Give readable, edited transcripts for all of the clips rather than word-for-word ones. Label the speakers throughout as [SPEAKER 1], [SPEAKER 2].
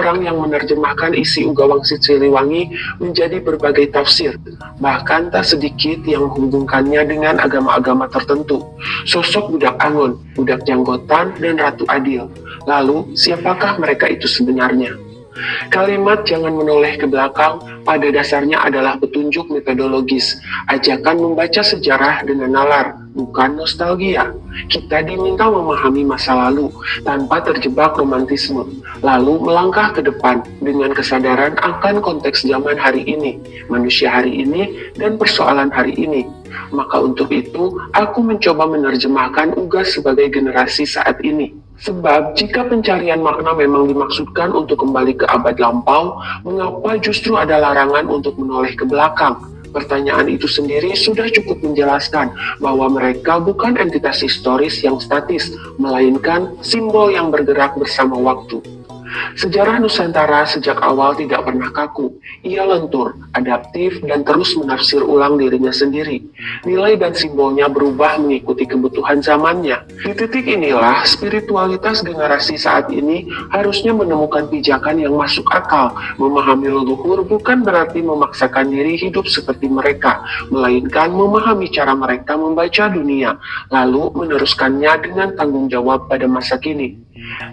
[SPEAKER 1] orang yang menerjemahkan isi Uga Wangsit Siliwangi menjadi berbagai tafsir, bahkan tak sedikit yang menghubungkannya dengan agama-agama tertentu. Sosok Budak Angon, Budak Janggotan, dan Ratu Adil. Lalu, siapakah mereka itu sebenarnya? Kalimat jangan menoleh ke belakang pada dasarnya adalah petunjuk metodologis, ajakan membaca sejarah dengan nalar, bukan nostalgia. Kita diminta memahami masa lalu tanpa terjebak romantisme, lalu melangkah ke depan dengan kesadaran akan konteks zaman hari ini, manusia hari ini, dan persoalan hari ini. Maka untuk itu, aku mencoba menerjemahkan Uga sebagai generasi saat ini. Sebab jika pencarian makna memang dimaksudkan untuk kembali ke abad lampau, mengapa justru ada larangan untuk menoleh ke belakang? Pertanyaan itu sendiri sudah cukup menjelaskan bahwa mereka bukan entitas historis yang statis, melainkan simbol yang bergerak bersama waktu. Sejarah Nusantara sejak awal tidak pernah kaku. Ia lentur, adaptif, dan terus menafsir ulang dirinya sendiri. Nilai dan simbolnya berubah mengikuti kebutuhan zamannya. Di titik inilah, spiritualitas generasi saat ini harusnya menemukan pijakan yang masuk akal. Memahami leluhur bukan berarti memaksakan diri hidup seperti mereka, melainkan memahami cara mereka membaca dunia, lalu meneruskannya dengan tanggung jawab pada masa kini.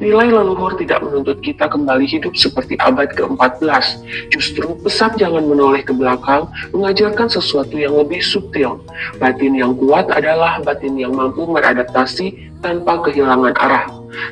[SPEAKER 1] Nilai leluhur tidak menuntut kita kembali hidup seperti abad ke-14. Justru pesan jangan menoleh ke belakang mengajarkan sesuatu yang lebih subtil. Batin yang kuat adalah batin yang mampu beradaptasi tanpa kehilangan arah.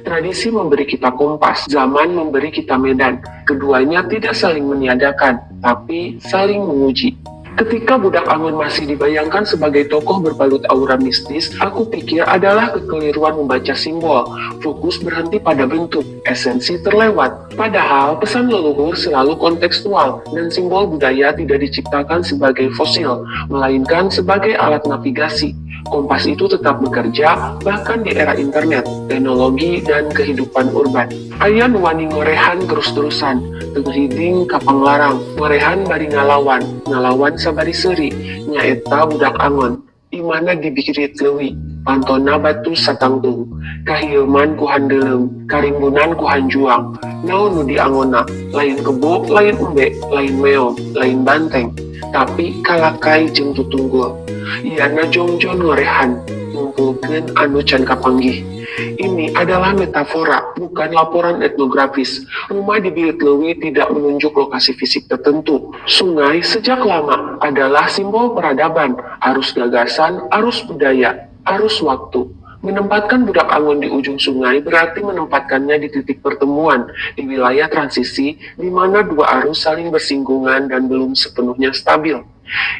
[SPEAKER 1] Tradisi memberi kita kompas, zaman memberi kita medan. Keduanya tidak saling meniadakan, tapi saling menguji. Ketika Budak Angon masih dibayangkan sebagai tokoh berbalut aura mistis, aku pikir adalah kekeliruan membaca simbol. Fokus berhenti pada bentuk, esensi terlewat. Padahal pesan leluhur selalu kontekstual, dan simbol budaya tidak diciptakan sebagai fosil, melainkan sebagai alat navigasi. Kompas itu tetap bekerja, bahkan di era internet, teknologi, dan kehidupan urban. Ayan wani ngorehan terus-terusan, tenghiding kapang larang, ngorehan bari ngalawan sabari seri, nyaeta Budak Angon, imana dibikirit leuwih, pantona batu satangtung, kahilman ku handelem, karimbunan ku hanjuang, naon nu diangona, lain kebo, lain embe, lain meong, lain banteng, tapi kalakai jeung tutunggul. Iana jongjon ngorehan, ngumpulkeun anu can kapanggih. Ini adalah metafora, bukan laporan etnografis. Rumah di Bilik Leuwih tidak menunjuk lokasi fisik tertentu. Sungai sejak lama adalah simbol peradaban, arus gagasan, arus budaya, arus waktu. Menempatkan Budak Angon di ujung sungai berarti menempatkannya di titik pertemuan, di wilayah transisi, di mana dua arus saling bersinggungan dan belum sepenuhnya stabil.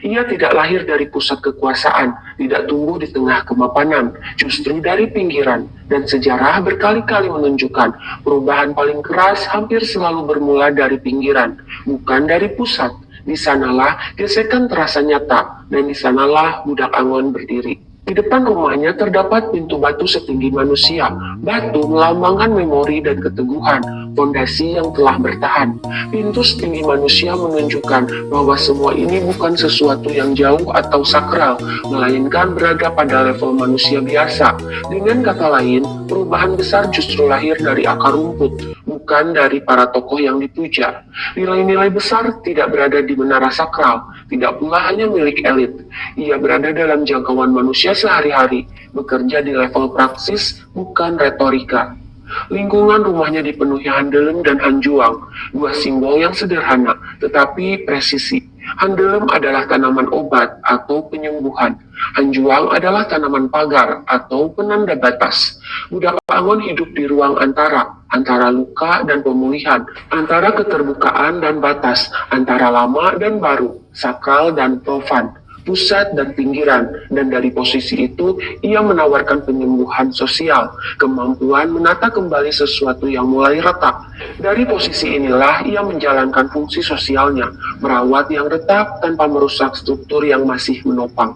[SPEAKER 1] Ia tidak lahir dari pusat kekuasaan, tidak tumbuh di tengah kemapanan, justru dari pinggiran, dan sejarah berkali-kali menunjukkan perubahan paling keras hampir selalu bermula dari pinggiran, bukan dari pusat. Di sanalah gesekan terasa nyata, dan di sanalah Budak Angon berdiri. Di depan rumahnya terdapat pintu batu setinggi manusia. Batu melambangkan memori dan keteguhan, fondasi yang telah bertahan. Pintu setinggi manusia menunjukkan bahwa semua ini bukan sesuatu yang jauh atau sakral, melainkan berada pada level manusia biasa. Dengan kata lain, perubahan besar justru lahir dari akar rumput, bukan dari para tokoh yang dipuja. Nilai-nilai besar tidak berada di menara sakral, tidak pula hanya milik elit. Ia berada dalam jangkauan manusia sehari-hari, bekerja di level praksis, bukan retorika. Lingkungan rumahnya dipenuhi handelem dan hanjuang, dua simbol yang sederhana, tetapi presisi. Handelem adalah tanaman obat atau penyembuhan. Hanjuang adalah tanaman pagar atau penanda batas. Budak Angon hidup di ruang antara luka dan pemulihan, antara keterbukaan dan batas, antara lama dan baru, sakral dan profan, pusat dan pinggiran, dan dari posisi itu ia menawarkan penyembuhan sosial, kemampuan menata kembali sesuatu yang mulai retak. Dari posisi inilah ia menjalankan fungsi sosialnya, merawat yang retak tanpa merusak struktur yang masih menopang.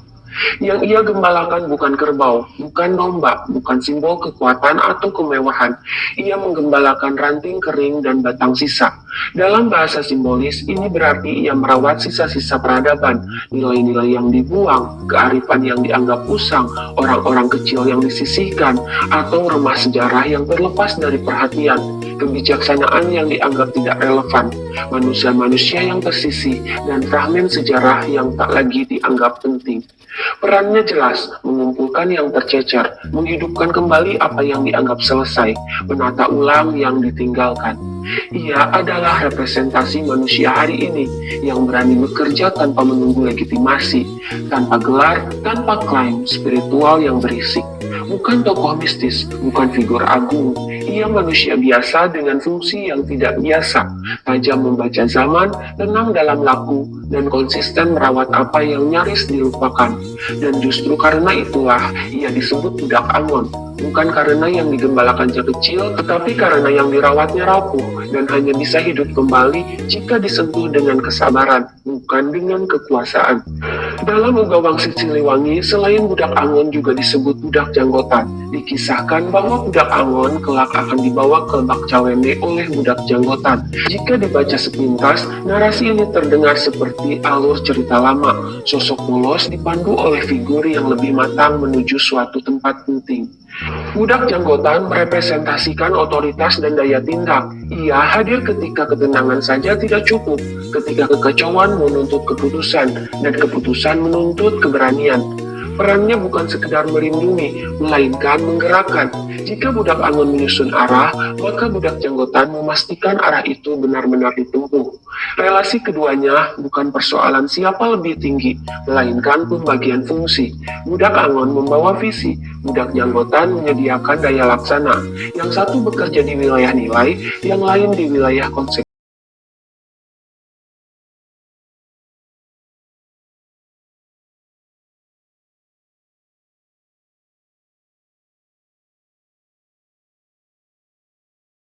[SPEAKER 1] Yang ia gembalakan bukan kerbau, bukan domba, bukan simbol kekuatan atau kemewahan. Ia menggembalakan ranting kering dan batang sisa. Dalam bahasa simbolis, ini berarti ia merawat sisa-sisa peradaban, nilai-nilai yang dibuang, kearifan yang dianggap usang, orang-orang kecil yang disisihkan, atau remah sejarah yang terlepas dari perhatian. kebijaksanaan yang dianggap tidak relevan, manusia-manusia yang tersisih, dan fragmen sejarah yang tak lagi dianggap penting. Perannya jelas, mengumpulkan yang tercecer, menghidupkan kembali apa yang dianggap selesai, menata ulang yang ditinggalkan. Ia adalah representasi manusia hari ini yang berani bekerja tanpa menunggu legitimasi, tanpa gelar, tanpa klaim spiritual yang berisik. Bukan tokoh mistis, bukan figur agung. Ia manusia biasa dengan fungsi yang tidak biasa, tajam membaca zaman, tenang dalam laku, dan konsisten merawat apa yang nyaris dilupakan. Dan justru karena itulah ia disebut budak Angon. Bukan karena yang digembalakannya kecil, tetapi karena yang dirawatnya rapuh dan hanya bisa hidup kembali jika disentuh dengan kesabaran, bukan dengan kekuasaan. Dalam Uga Wangsit Siliwangi, selain budak Angon juga disebut budak Janggotan. Dikisahkan bahwa budak Angon kelak akan dibawa ke Bak Cawende oleh budak Janggotan. Jika dibaca sepintas, narasi ini terdengar seperti alur cerita lama. Sosok polos dipandu oleh figur yang lebih matang menuju suatu tempat penting. Budak Janggotan merepresentasikan otoritas dan daya tindak. Ia hadir ketika ketenangan saja tidak cukup, ketika kekacauan menuntut keputusan, dan keputusan menuntut keberanian. Perannya bukan sekedar melindungi, melainkan menggerakkan. Jika budak Angon menyusun arah, maka budak Janggotan memastikan arah itu benar-benar ditempuh. Relasi keduanya bukan persoalan siapa lebih tinggi, melainkan pembagian fungsi. Budak Angon membawa visi, budak Janggotan menyediakan daya laksana. Yang satu bekerja di wilayah nilai, yang lain di wilayah konsep.